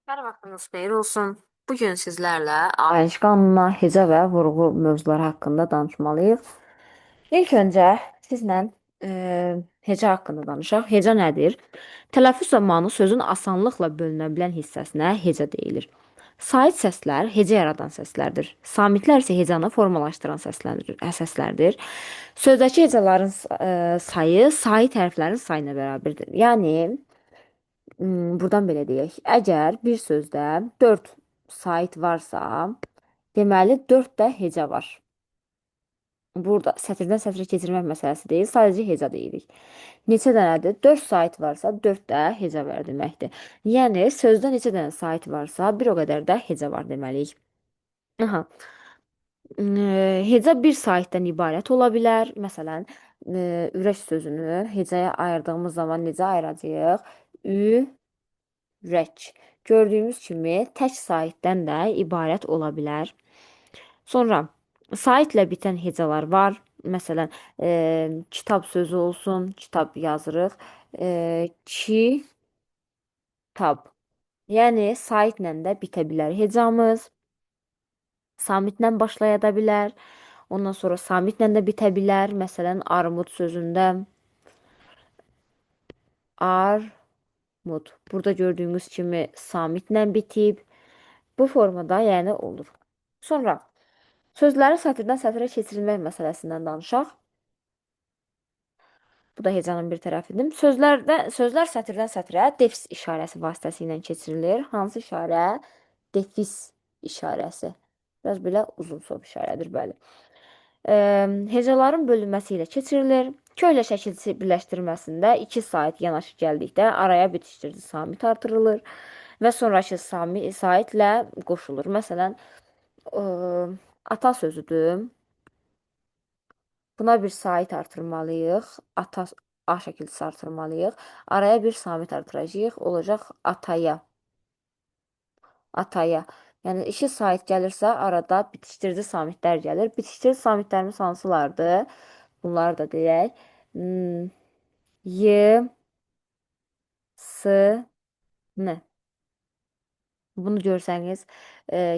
Hər vaxtınız xeyir olsun. Bu gün sizlərlə Ayınç qanuna, hecə və vurğu mövzuları haqqında danışmalıyıq. İlk öncə sizlə hecə haqqında danışaq. Hecə nədir? Tələffüz zamanı sözün asanlıqla bölünə bilən hissəsinə hecə deyilir. Sait səslər hecə yaradan səslərdir. Samitlər isə hecanı formalaşdıran səslərdir. Sözdəki hecaların sayı sait hərflərin sayına bərabərdir. Yəni buradan belə deyək. Əgər bir sözdə 4 sait varsa, deməli 4 də hecə var. Burada sətirdən sətrə keçirmək məsələsi deyil, sadəcə heca deyirik. Neçə dənədir? 4 sait varsa 4 də hecə var deməkdir. Yəni sözdə neçə dənə sait varsa, bir o qədər də hecə var deməliyik. Aha. Heca bir saitdən ibarət ola bilər. Məsələn, ürək sözünü hecəyə ayırdığımız zaman necə ayıracağıq? Ürək. Gördüyümüz kimi tək saitdən də ibarət ola bilər. Sonra saitlə bitən hecalar var. Məsələn, kitab sözü olsun, kitab yazırıq. Kitab. Yəni saitlə də bitə bilər hecamız. Samitlə başlaya da bilər. Ondan sonra samitlə də bitə bilər. Məsələn, armud sözündə armud. Burada gördüyümüz kimi samitlə bitib. Bu formada yəni olur. Sonra sözlərin sətirdən sətrə keçirilmək məsələsindən danışaq. Bu da hecanın bir tərəfidir. Sözlər sətirdən sətrə defis işarəsi vasitəsilə keçirilir. Hansı işarə? Defis işarəsi. Biraz belə uzun sov işarədir, bəli. Hecaların bölünməsi ilə keçirilir. Köylə şəkilçi birləşdirməsində 2 sait yanaşı gəldikdə araya bitişdirici samit artırılır və sonrakı saitlə qoşulur. Məsələn, ata sözüdür. Buna bir sait artırmalıyıq. Ata A şəkilçisi artırmalıyıq. Araya bir samit artıracağıq. Olacaq ataya. Ataya. Yəni 2 sait gəlirsə arada bitişdirici samitlər gəlir. Bitişdirici samitlərimiz hansılardır? Bunları da deyək. Y, S, N. Bunu görsəniz,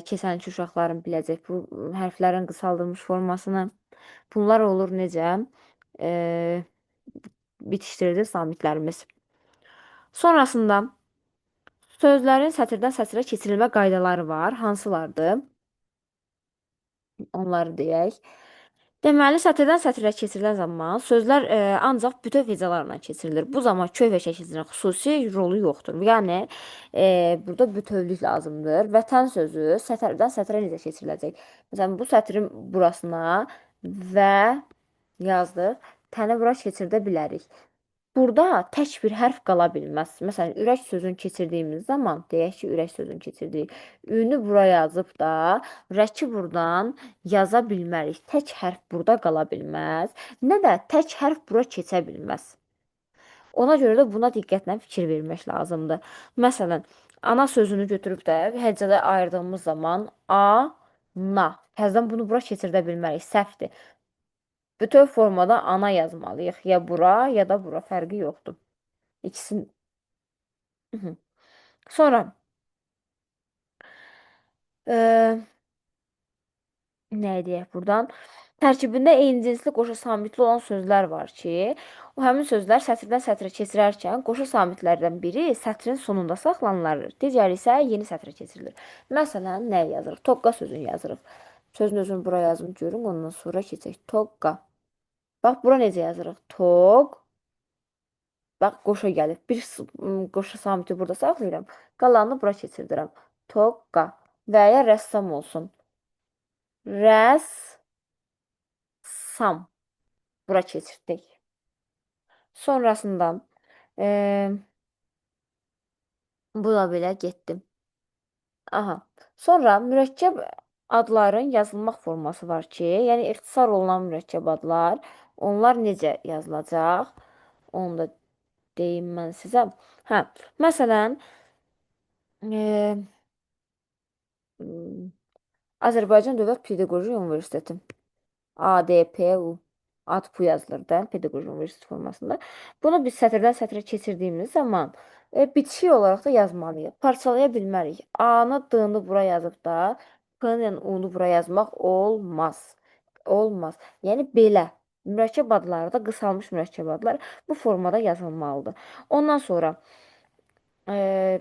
keçənki uşaqların biləcək bu hərflərin qısaldılmış formasını. Bunlar olur necə? Bitişdirici samitlərimiz. Sonrasında sözlərin sətirdən sətrə keçirilmə qaydaları var. Hansılardır? Onları deyək. Deməli, sətirdən sətrə keçirilən zaman sözlər ancaq bütöv hecalarla keçirilir. Bu zaman köy və şəkilcinin xüsusi rolu yoxdur. Yəni, burada bütövlük lazımdır. Vətən sözü sətirdən sətrə necə keçiriləcək? Məsələn, bu sətrin burasına və yazdıq. Təni bura keçirdə bilərik. Burada tək bir hərf qala bilməz. Məsələn, ürək sözünü keçirdiyimiz zaman, deyək ki, ürək sözünü keçirdik. Ünü bura yazıb da, rəki buradan yaza bilmərik. Tək hərf burada qala bilməz. Nə də tək hərf bura keçə bilməz. Ona görə də buna diqqətlə fikir vermək lazımdır. Məsələn, ana sözünü götürüb də hecədə ayırdığımız zaman a, na. Təzədən bunu bura keçirdə bilmərik. Səhvdir. Bütöv formada ana yazmalıyıq. Ya bura, ya da bura. Fərqi yoxdur. İkisini. Sonra e, nə deyək buradan? Tərkibində eyni cinsli qoşu samitli olan sözlər var ki, o həmin sözlər sətirdən sətrə keçirərkən qoşu samitlərdən biri sətrin sonunda saxlanılır. Digəri isə yeni sətrə keçirilir. Məsələn, nə yazırıq? Toqqa sözünü yazırıq. Sözün özünü bura yazım görüm, ondan sonra keçək. Toqqa. Bax, bura necə yazırıq? Toq. Bax, qoşa gəlib. Bir qoşu samiti burada saxlayıram. Qalanını bura keçirdirəm. Toqqa. Və ya rəssam olsun. Rəssam. Bura keçirdik. Sonrasında bu da belə getdim. Aha. Sonra mürəkkəb adların yazılmaq forması var ki, yəni ixtisar olunan mürəkkəb adlar, onlar necə yazılacaq? Onu da deyim mən sizə. Hə, məsələn, e, Azərbaycan Dövlət Pedaqoji Universiteti. ADPU. Ad bu yazılır da pedaqoji universitet formasında. Bunu biz sətirdən sətrə keçirdiyimiz zaman bitişik olaraq da yazmalıyıq. Parçalaya bilmərik. A-nı, D-nı bura yazıb da P-nı, U-nu bura yazmaq olmaz. Olmaz. Yəni belə mürəkkəb adları da qısalmış mürəkkəb adlar bu formada yazılmalıdır. Ondan sonra e,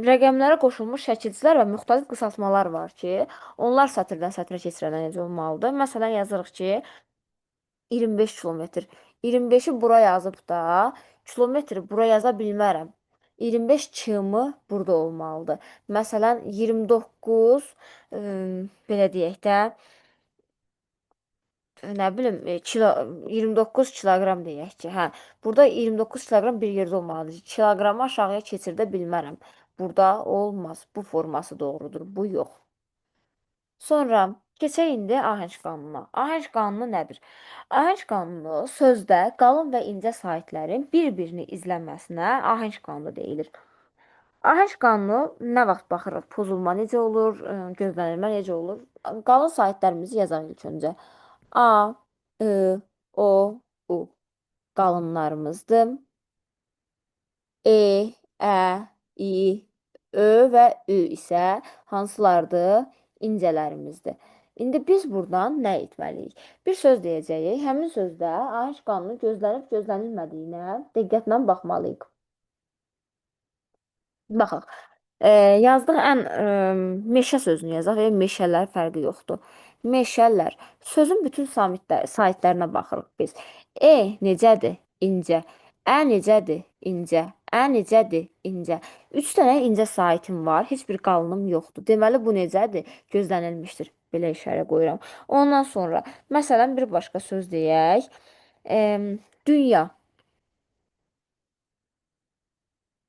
rəqəmlərə qoşulmuş şəkilçilər və müxtəlif qısaltmalar var ki, onlar sətirdən sətrə keçirilən necə olmalıdır? Məsələn, yazırıq ki, 25 kilometr. 25-i bura yazıb da kilometri bura yaza bilmərəm. 25 km burada olmalıdır. Məsələn, 29 belə deyək də nə bilim kilo 29 kiloqram deyək ki, hə. Burada 29 kiloqram bir yerdə olmalıdır. Kiloqramı aşağıya keçirdə bilmərəm. Burada olmaz. Bu forması doğrudur. Bu yox. Sonra keçək indi ahəng qanununa. Ahəng qanunu nədir? Ahəng qanunu sözdə qalın və incə sahitlərin bir-birini izləməsinə ahəng qanunu deyilir. Ahəng qanunu nə vaxt baxırıq? Pozulma necə olur? Gözlənilmə necə olur? Qalın sahitlərimizi yazaq ilk öncə. A, I, O, U qalınlarımızdır. E, Ə, İ, Ö və Ü isə hansılardır? İncələrimizdir. İndi biz buradan nə etməliyik? Bir söz deyəcəyik. Həmin sözdə ahəng qanunu gözlənib gözlənilmədiyinə diqqətlə baxmalıyıq. Baxaq. Yazdıq meşə sözünü yazaq və meşələr fərqi yoxdur. Meşələr. Sözün bütün saitlərinə baxırıq biz. Necədir? İncə. Necədir? İncə. Necədir? İncə. 3 dənə incə saitim var. Heç bir qalınım yoxdur. Deməli bu necədir? Gözlənilmişdir. Belə işarə qoyuram. Ondan sonra məsələn bir başqa söz deyək. Dünya.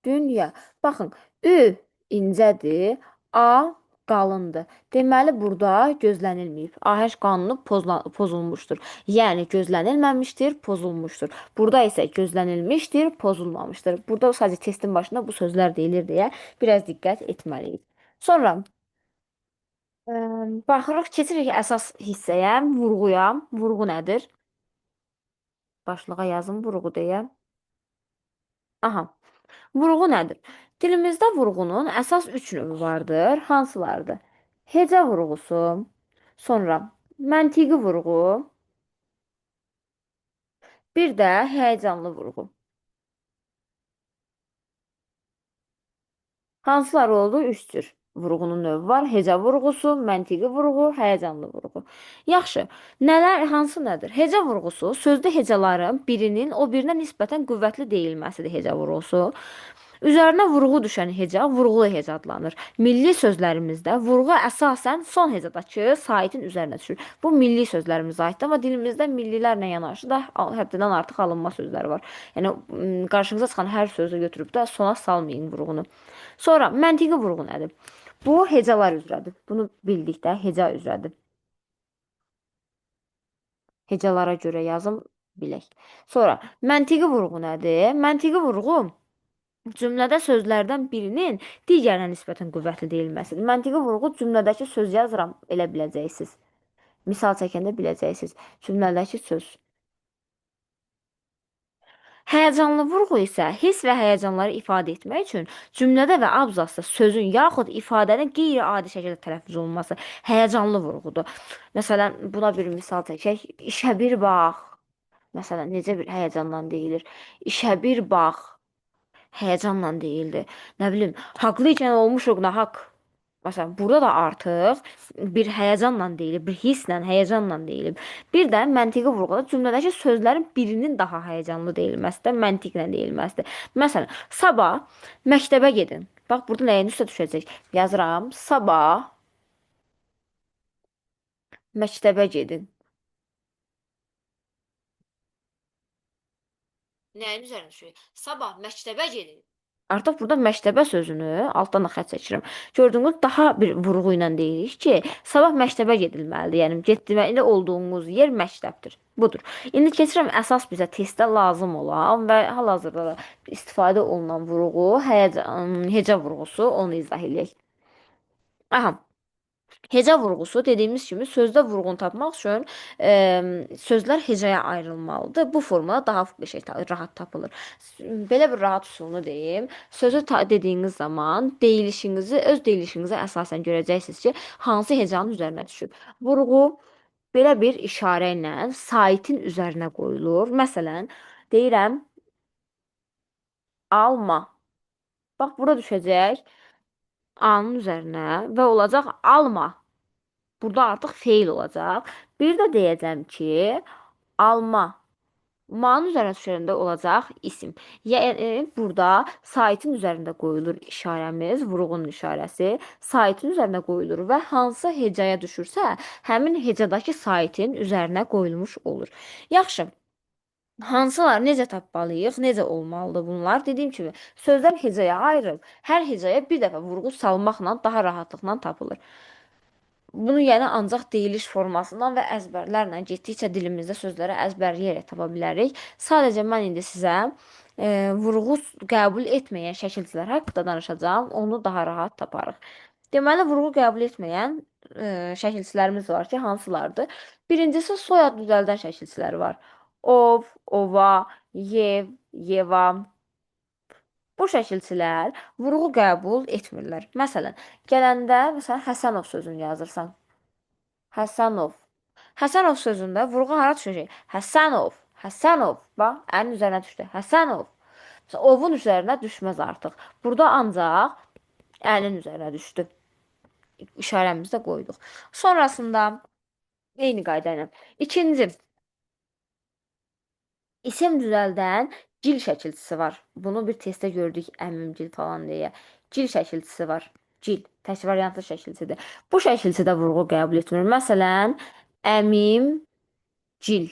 Dünya. Baxın, Ü incədir, A qalındır. Deməli, burada gözlənilməyib. AH qanunu pozulmuşdur. Yəni, gözlənilməmişdir, pozulmuşdur. Burada isə gözlənilmişdir, pozulmamışdır. Burada sadəcə testin başında bu sözlər deyilir deyə biraz diqqət etməliyik. Sonra baxırıq, keçirik əsas hissəyə, vurğuya. Vurğu nədir? Başlığa yazın vurğu deyə. Aha. Vurğu nədir? Dilimizdə vurğunun əsas üç növü vardır. Hansılardır? Hecə vurğusu, sonra məntiqi vurğu, bir də həyəcanlı vurğu. Hansılar oldu? Üç cür vurğunun növü var. Hecə vurğusu, məntiqi vurğu, həyəcanlı vurğu. Yaxşı, hansı nədir? Hecə vurğusu sözdə hecələrin birinin o birinə nisbətən qüvvətli deyilməsidir hecə vurğusu. Üzərinə vurğu düşən heca vurğulu heca adlanır. Milli sözlərimizdə vurğu əsasən son hecadakı saitin üzərinə düşür. Bu milli sözlərimizə aiddir, amma dilimizdə millilərlə yanaşı da həddindən artıq alınma sözləri var. Yəni qarşınıza çıxan hər sözü götürüb də sona salmayın vurğunu. Sonra məntiqi vurğu nədir? Bu hecalar üzrədir. Bunu bildikdə heca üzrədir. Hecalara görə yazım bilək. Sonra məntiqi vurğu nədir? Məntiqi vurğu cümlədə sözlərdən birinin digərinə nisbətən qüvvətli deyilməsidir. Məntiqi vurğu cümlədəki söz yazıram, elə biləcəksiniz. Misal çəkəndə biləcəksiniz. Cümlədəki söz. Həyəcanlı vurğu isə hiss və həyəcanları ifadə etmək üçün cümlədə və abzasda sözün yaxud ifadənin qeyri-adi şəkildə tələffüz olunması həyəcanlı vurğudur. Məsələn, buna bir misal çəkək. İşə bir bax. Məsələn, necə bir həyəcanla deyilir? İşə bir bax. Həyəcanla deyildi. Nə bilim, haqlı ikən olmuşuq nahaq. Məsələn, burada da artıq bir həyəcanla deyilib, bir hisslə, həyəcanla deyilib. Bir də məntiqi vurğuda cümlədəki sözlərin birinin daha həyəcanlı deyilməsi də məntiqlə deyilməsidir. Məsələn, sabah məktəbə gedin. Bax, burada nəyin üstə düşəcək? Yazıram, sabah məktəbə gedin. Nəyin üzərinə düşür? Sabah məktəbə gedin. Artıq burada məktəbə sözünü altdan da xətt çəkirəm. Gördüyünüz daha bir vurğu ilə deyirik ki, sabah məktəbə gedilməlidir. Yəni getməli olduğunuz yer məktəbdir. Budur. İndi keçirəm əsas bizə testdə lazım olan və hal-hazırda da istifadə olunan vurğu, hecə vurğusu, onu izah eləyək. Aha. Heca vurğusu dediyimiz kimi sözdə vurğunu tapmaq üçün sözlər hecaya ayrılmalıdır. Bu formada daha rahat tapılır. Belə bir rahat üsulunu deyim. Dediyiniz zaman öz deyilişinizə əsasən görəcəksiniz ki, hansı hecanın üzərinə düşüb. Vurğu belə bir işarə ilə saitin üzərinə qoyulur. Məsələn, deyirəm alma. Bax, bura düşəcək A-nın üzərinə və olacaq alma. Burada artıq feil olacaq. Bir də deyəcəm ki, alma. Manın üzərinə düşəndə olacaq isim. Yəni burada saitin üzərində qoyulur işarəmiz, vurğunun işarəsi. Saitin üzərinə qoyulur və hansı hecaya düşürsə, həmin hecadakı saitin üzərinə qoyulmuş olur. Yaxşı. Hansılar necə tapmalıyıq, necə olmalıdır bunlar? Dediyim kimi, sözlər hecaya ayrılıb. Hər hecaya bir dəfə vurğu salmaqla daha rahatlıqla tapılır. Bunu yəni ancaq deyiliş formasından və əzbərlərlə getdikcə dilimizdə sözləri əzbərləyərək tapa bilərik. Sadəcə mən indi sizə vurğu qəbul etməyən şəkilçilər haqqında danışacağam. Onu daha rahat taparıq. Deməli, vurğu qəbul etməyən şəkilçilərimiz var ki, hansılardır? Birincisi, soyad düzəldən şəkilçiləri var. Ov, ova, yev, yeva. Bu şəkilçilər vurğu qəbul etmirlər. Məsələn, gələndə Həsənov sözünü yazırsan. Həsənov. Həsənov sözündə vurğu hara düşəcək? Həsənov. Həsənov. Bax, əlin üzərinə düşdü. Həsənov. Məsələn, ovun üzərinə düşməz artıq. Burada ancaq əlin üzərinə düşdü. İşarəmizi də qoyduq. Sonrasında eyni qayda ilə. İkinci, İsim düzəldən cil şəkilçisi var. Bunu bir testdə gördük, əmimcil falan deyə. Cil şəkilçisi var. Cil, tək variantlı şəkilçidir. Bu şəkilçidə vurğu qəbul etmir. Məsələn, əmim, cil.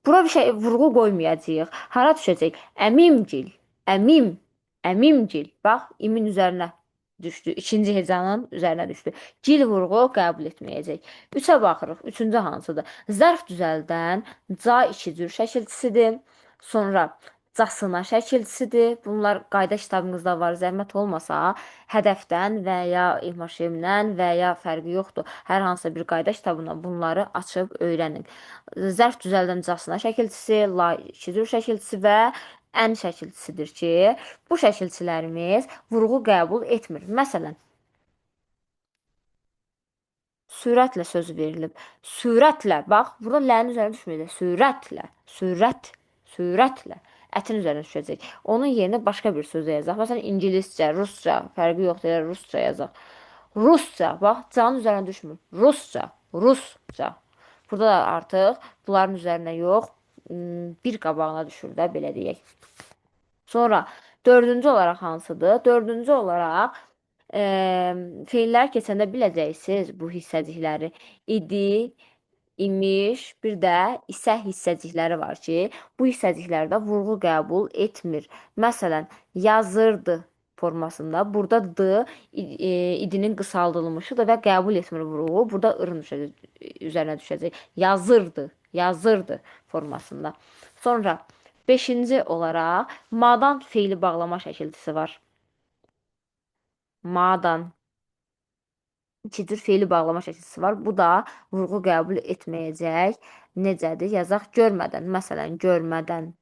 Bura bir şey vurğu qoymayacağıq. Hara düşəcək? Əmimcil, əmim, əmimcil. Bax, imin üzərinə düşdü. İkinci hecanın üzərinə düşdü. Cil vurğu qəbul etməyəcək. Üçə baxırıq. Üçüncü hansıdır? Zərf düzəldən ca iki cür şəkilçisidir. Sonra casına şəkilçisidir. Bunlar qayda kitabınızda var. Zəhmət olmasa, hədəfdən və ya İHMŞ-dən və ya fərqi yoxdur. Hər hansısa bir qayda kitabından bunları açıb öyrənin. Zərf düzəldən casına şəkilçisi, la iki cür şəkilçisi və ən şəkilçisidir ki, bu şəkilçilərimiz vurğu qəbul etmir. Məsələn, sürətlə sözü verilib. Sürətlə, bax, burada lənin üzərinə düşməyəcək. Sürətlə, sürətlə. Ətin üzərinə düşəcək. Onun yerinə başqa bir söz yazaq. Məsələn, ingiliscə, rusca, fərqi yoxdur, elə rusca yazaq. Rusca, bax, canın üzərinə düşmür. Rusca. Burada da artıq bunların üzərinə yox, bir qabağına düşür də, belə deyək. Sonra dördüncü olaraq hansıdır? Dördüncü olaraq feillər keçəndə biləcəksiniz bu hissəcikləri. İdi, imiş, bir də isə hissəcikləri var ki, bu hissəciklərdə vurğu qəbul etmir. Məsələn, yazırdı formasında. Burada d idinin qısaldılmışıdır və qəbul etmir vurğu. Burada ırın üzərinə düşəcək. Yazırdı formasında. Sonra beşinci olaraq madan feili bağlama şəkilçisi var. Madan. İkidir feili bağlama şəkilçisi var. Bu da vurğu qəbul etməyəcək. Necədir? Yazaq görmədən. Məsələn, görmədən.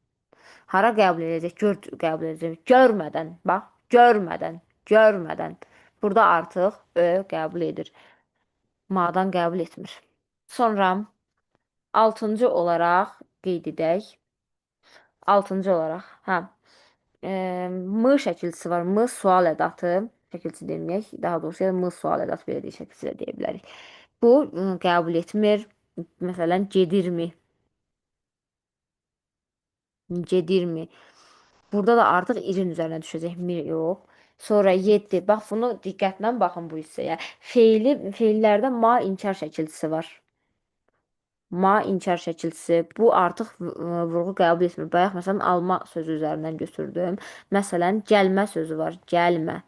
Hara qəbul edəcək? Qəbul edəcək. Görmədən. Bax, görmədən. Burada artıq ö qəbul edir. Madan qəbul etmir. Sonra altıncı olaraq qeyd edək. Altıncı olaraq, M şəkilçisi var. M sual ədatı. Şəkilçi deməyək. Daha doğrusu M sual ədatı belə deyək, şəkilçi də deyə bilərik. Bu qəbul etmir. Məsələn, gedirmi? Gedirmi? Burada da artıq irin üzərinə düşəcək. Mir yox. Sonra 7. Bax, bunu diqqətlə baxın bu hissəyə. Feillərdə ma inkar şəkilçisi var. Ma inkar şəkilçisi. Bu artıq vurğu qəbul etmir. Bayaq, məsələn, alma sözü üzərindən götürdüm. Məsələn, gəlmə sözü var. Gəlmə.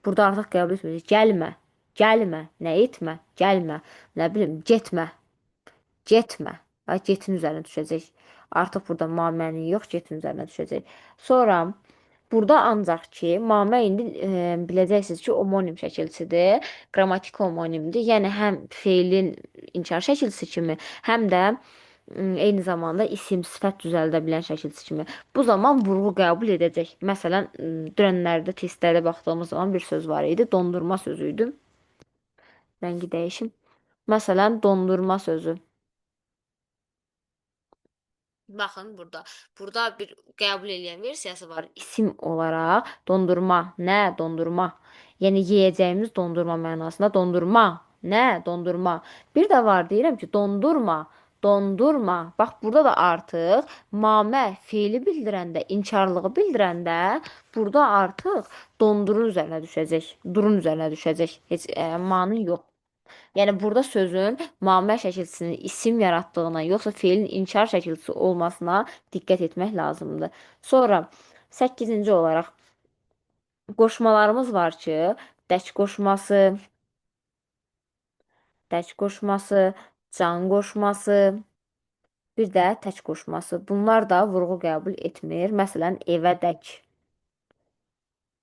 Burada artıq qəbul etmir. Gəlmə. Nə etmə? Gəlmə. Nə bilim, getmə. Bax, getin üzərinə düşəcək. Artıq burada ma məni yox, getin üzərinə düşəcək. Sonra Burada ancaq ki, mamə indi biləcəksiniz ki, omonim şəkilçidir, qrammatik omonimdir. Yəni həm feilin inkar şəkilçisi kimi, həm də eyni zamanda isim, sifət düzəldə bilən şəkilçi kimi. Bu zaman vurğu qəbul edəcək. Məsələn, dünənlərdə testlərdə baxdığımız zaman bir söz var idi, dondurma sözü idi. Rəngi dəyişim. Məsələn, dondurma sözü. Baxın burada. Burada bir qəbul edən versiyası var. İsim olaraq dondurma. Nə? Dondurma. Yəni yeyəcəyimiz dondurma mənasında dondurma. Nə? Dondurma. Bir də var deyirəm ki, dondurma. Dondurma. Bax burada da artıq mamə feili bildirəndə, inkarlığı bildirəndə burada artıq dondurun üzərinə düşəcək. Durun üzərinə düşəcək. Heç manı yox. Yəni burada sözün müamə şəkilçisinin isim yaratdığına, yoxsa feilin inkar şəkilçisi olmasına diqqət etmək lazımdır. Sonra 8-ci olaraq qoşmalarımız var ki, dək qoşması, dək qoşması, can qoşması, bir də tək qoşması. Bunlar da vurğu qəbul etmir. Məsələn, evədək,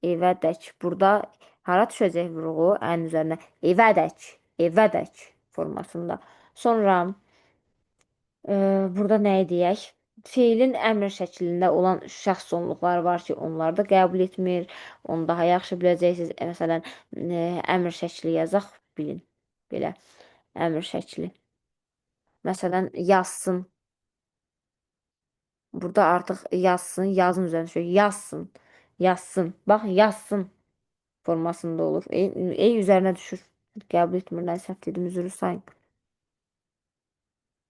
evədək. Burada hara düşəcək vurğu? Ən üzərinə. Evədək, evədək formasında. Sonra burada nə deyək? Feilin əmr şəklində olan şəxs sonluqları var ki, onları da qəbul etmir. Onu daha yaxşı biləcəksiniz. Məsələn, əmr şəkli yazaq, bilin. Belə əmr şəkli. Məsələn, yazsın. Burada artıq yazsın, yazın üzərinə düşür. Yazsın, yazsın. Bax, yazsın formasında olur. Ey üzərinə düşür. Qəbul etmirlər, səhv dedim, üzrü sayın.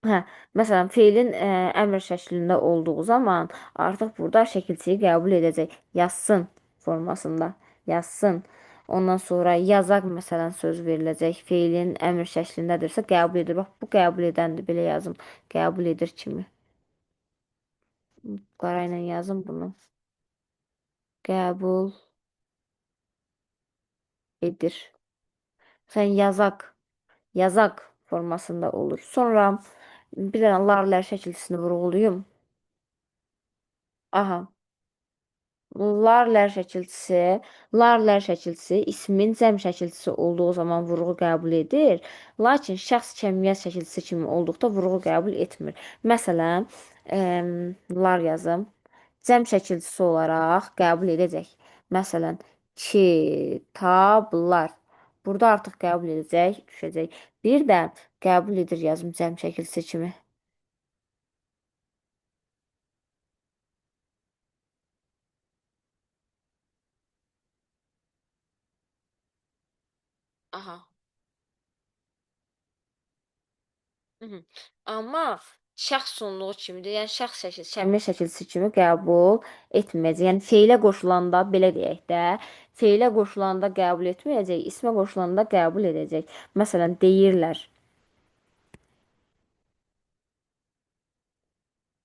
Hə, məsələn, feilin əmr şəklində olduğu zaman artıq burada şəkilçiyi qəbul edəcək. Yazsın formasında. Yazsın. Ondan sonra yazaq məsələn söz veriləcək. Feilin əmr şəklindədirsə qəbul edir. Bax, bu qəbul edəndir. Belə yazım. Qəbul edir kimi. Qara ilə yazım bunu. Qəbul edir. Sən yazaq. Yazaq formasında olur. Sonra bir dənə larlər şəkilçisini vurğulayım. Aha. Larlər şəkilçisi ismin cəm şəkilçisi olduğu zaman vurğu qəbul edir. Lakin şəxs kəmiyyət şəkilçisi kimi olduqda vurğu qəbul etmir. Məsələn, lar yazım. Cəm şəkilçisi olaraq qəbul edəcək. Məsələn, kitablar. Burada artıq qəbul edəcək, düşəcək. Bir də qəbul edir yazım cəm şəkilçisi kimi. Aha. Mhm. Amma şəxs sonluğu kimidir. Yəni şəxs şəkil, şəmil şəkilçisi kimi qəbul etməyəcək. Yəni feilə qoşulanda belə deyək də, feilə qoşulanda qəbul etməyəcək, ismə qoşulanda qəbul edəcək. Məsələn, deyirlər.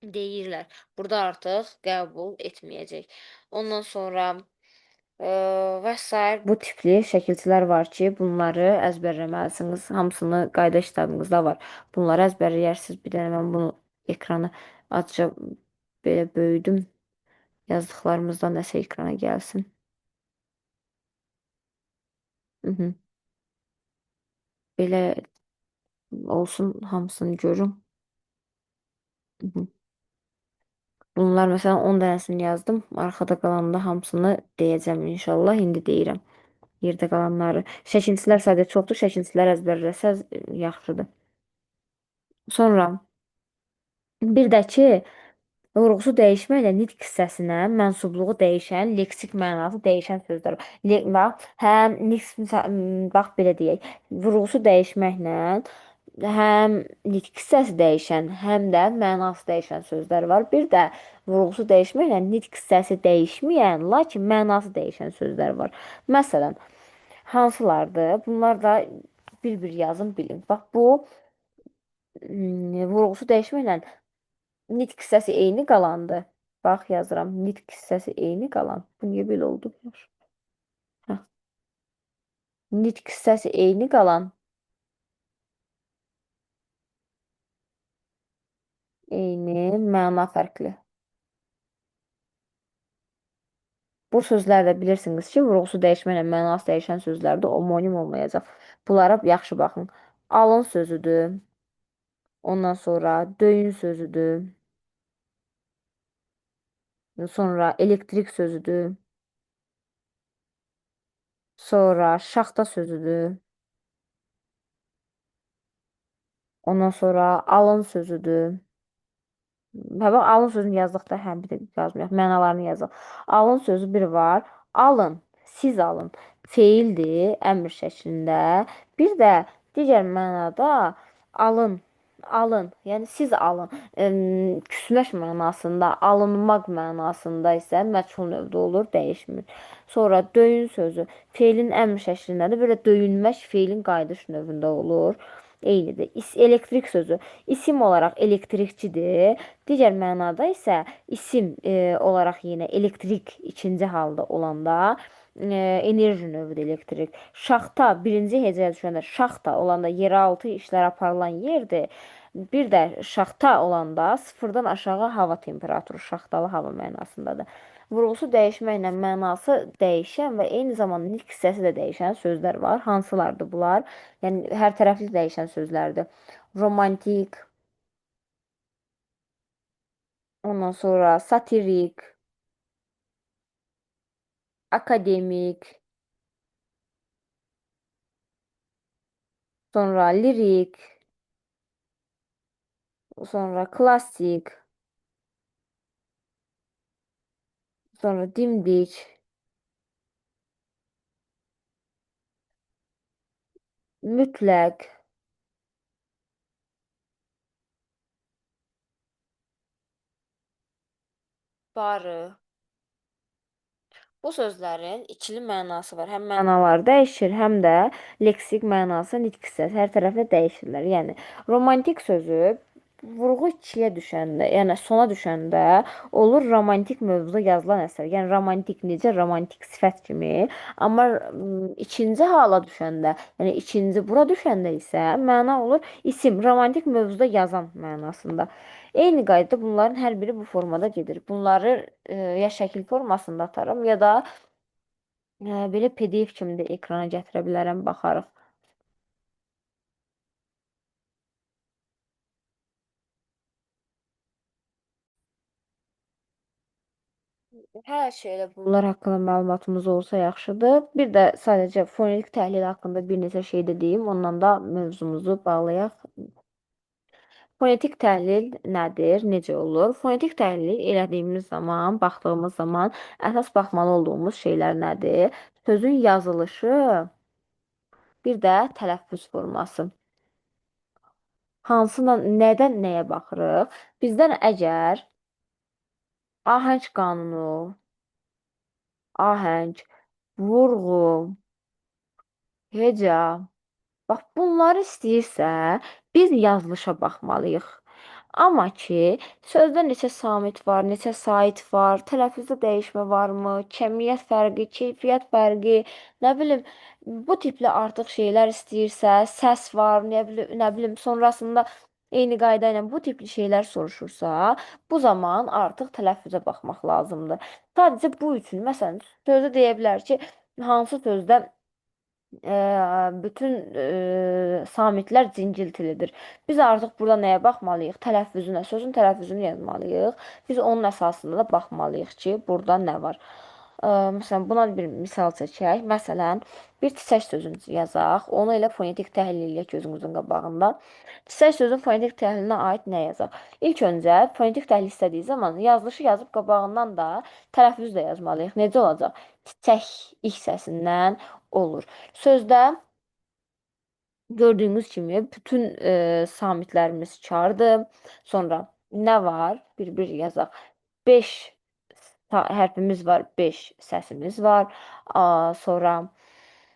Deyirlər. Burada artıq qəbul etməyəcək. Ondan sonra və sair bu tipli şəkilçilər var ki, bunları əzbərləməlisiniz. Hamısını qayda kitabınızda var. Bunları əzbərləyərsiniz. Bir dənə mən bunu ekranı azca belə böyüdüm. Yazdıqlarımızdan nəsə ekrana gəlsin. Hı -hı. Belə olsun, hamısını görüm. Hı -hı. Bunlar məsələn 10 dənəsini yazdım. Arxada qalanında hamısını deyəcəm inşallah. İndi deyirəm. Yerdə qalanları. Şəkilçilər sadəcə çoxdur. Şəkilçilər əzbərləsəz yaxşıdır. Sonra bir də ki, vurğusu dəyişməklə nitq hissəsinə mənsubluğu dəyişən, leksik mənası dəyişən sözlər var. Bax, həm bax belə deyək, vurğusu dəyişməklə həm nitq hissəsi dəyişən, həm də mənası dəyişən sözlər var. Bir də vurğusu dəyişməklə nitq hissəsi dəyişməyən, lakin mənası dəyişən sözlər var. Məsələn, hansılardır? Bunlar da bir-bir yazın bilin. Bax bu vurğusu dəyişməklə nitq hissəsi eyni qalandı. Bax yazıram. Nitq hissəsi eyni qalan. Bu niyə belə oldu? Hə. Nitq hissəsi eyni qalan. Eyni, məna fərqli. Bu sözlər də bilirsiniz ki, vurğusu dəyişməklə mənası dəyişən sözlər də homonim olmayacaq. Bunlara yaxşı baxın. Alın sözüdür. Ondan sonra döyün sözüdür. Sonra elektrik sözüdür. Sonra şaxta sözüdür. Ondan sonra alın sözüdür. Hə, bax, alın sözünü yazdıqda həm bir də yazmayaq, mənalarını yazaq. Alın sözü bir var. Alın, siz alın. Feildir, əmr şəklində. Bir də digər mənada alın, alın. Yəni siz alın. Küsmək mənasında, alınmaq mənasında isə məchul növdə olur, dəyişmir. Sonra döyün sözü feilin əmr şəklindədir. Bir də döyünmək feilin qayıdış növündə olur. Eynidir. Elektrik sözü isim olaraq elektrikçidir. Digər mənada isə isim olaraq yenə elektrik ikinci halda olanda enerji növüdür elektrik. Şaxta birinci hecəyə düşəndə şaxta olanda yeraltı işlər aparılan yerdir. Bir də şaxta olanda sıfırdan aşağı hava temperaturu şaxtalı hava mənasındadır. Vurğusu dəyişməklə mənası dəyişən və eyni zamanda nitq hissəsi də dəyişən sözlər var. Hansılardır bunlar? Yəni hər tərəfli dəyişən sözlərdir. Romantik, ondan sonra satirik, akademik, sonra lirik, sonra klasik, sonra dimdik, mütləq, barı. Bu sözlərin ikili mənası var. Həm mənaları dəyişir, həm də leksik mənası, nitq hissəsi hər tərəfli dəyişirlər. Yəni romantik sözü vurğu ikiyə düşəndə, yəni sona düşəndə olur romantik mövzuda yazılan əsər. Yəni romantik necə romantik sifət kimi, amma ikinci hala düşəndə, yəni ikinci bura düşəndə isə məna olur isim, romantik mövzuda yazan mənasında. Eyni qaydada bunların hər biri bu formada gedir. Bunları ya şəkil formasında atarım, ya da belə PDF kimi də ekrana gətirə bilərəm, baxarıq. Hər şeylə bunlar haqqında məlumatımız olsa yaxşıdır. Bir də sadəcə fonetik təhlil haqqında bir neçə şey də deyim, ondan da mövzumuzu bağlayaq. Fonetik təhlil nədir, necə olur? Fonetik təhlil elədiyimiz zaman, baxdığımız zaman əsas baxmalı olduğumuz şeylər nədir? Sözün yazılışı, bir də tələffüz forması. Hansına, nədən nəyə baxırıq? Bizdən əgər ahəng qanunu, ahəng, vurğu, heca, bax bunları istəyirsə, biz yazılışa baxmalıyıq. Amma ki, sözdə neçə samit var, neçə sait var, tələffüzdə dəyişmə varmı, kəmiyyət fərqi, keyfiyyət fərqi, nə bilim, bu tipli artıq şeylər istəyirsə, səs var, nə bilim, sonrasında eyni qayda ilə bu tipli şeylər soruşursa, bu zaman artıq tələffüzə baxmaq lazımdır. Sadəcə bu üçün, məsələn, sözdə deyə bilər ki, hansı sözdə bütün samitlər cingiltilidir. Biz artıq burada nəyə baxmalıyıq? Tələffüzünə, sözün tələffüzünü yazmalıyıq. Biz onun əsasında da baxmalıyıq ki, burada nə var? Məsələn, buna bir misal çəkək. Məsələn, bir çiçək sözünü yazaq. Onu elə fonetik təhlil eləyək gözümüzün qabağında. Çiçək sözün fonetik təhlilinə aid nə yazaq? İlk öncə fonetik təhlil istədiyi zaman yazılışı yazıb qabağından da tələffüzü də yazmalıyıq. Necə olacaq? Çiçək ilk səsindən olur. Sözdə gördüyünüz kimi bütün samitlərimiz kardır. Sonra nə var? Bir-bir yazaq. 5 hərfimiz var, 5 səsimiz var. Sonra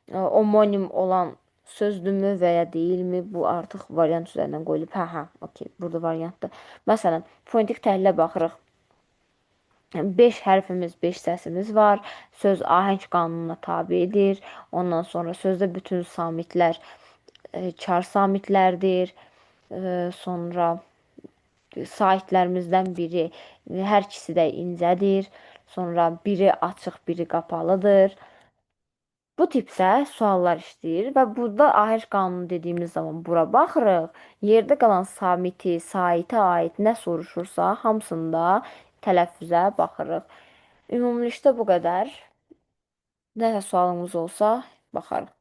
homonim olan sözdürmü və ya deyilmi? Bu artıq variant üzərindən qoyulub. Hə, okey. Burada variantdır. Məsələn, fonetik təhlilə baxırıq. 5 hərfimiz, 5 səsimiz var. Söz ahəng qanununa tabedir. Ondan sonra sözdə bütün samitlər kar samitlərdir. Sonra saitlərimizdən biri hər ikisi də incədir. Sonra biri açıq, biri qapalıdır. Bu tipdə suallar işləyir və burada ahir qanunu dediyimiz zaman bura baxırıq. Yerdə qalan samiti, saitə aid nə soruşursa, hamısında tələffüzə baxırıq. Ümumilikdə bu qədər. Nəsə sualımız olsa, baxarıq.